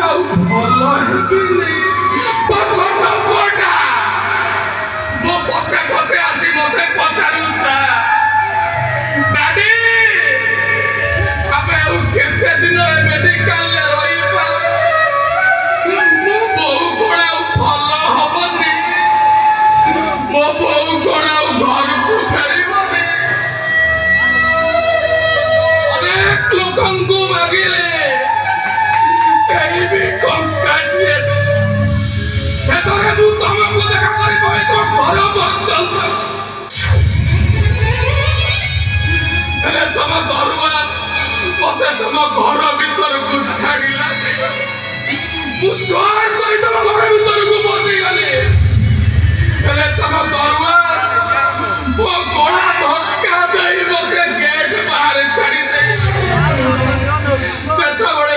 ଆଉ ଭଲ ହେବିନି। ପଛଟ ପୁଅଟା ମୋ ପଛେ ପଛେ ଆସି ମତେ ପଚାରୁଥା, ଡାଡି ଆମେ ଆଉ କେତେ ଦିନ ଏ ମେଡିକାଲରେ ରହିବା? ମୋ ବୋଉ କଣ ଆଉ ଭଲ ହବନି? ମୋ ବୋଉ କଣ ଆଉ ଘରକୁ ଫେରିବନି? ଅନେକ ଲୋକଙ୍କୁ ମାଗିଲେ କେହି ବି କଣ୍ଟାକ୍ଟ ଶେଷରେ ମୁଁ ତମକୁ ଦେଖା କରି କହେ ତମ ଘର ପର୍ଯ୍ୟନ୍ତ, ହେଲେ ତମ ଦରୁଆ ମତେ ତମ ଘର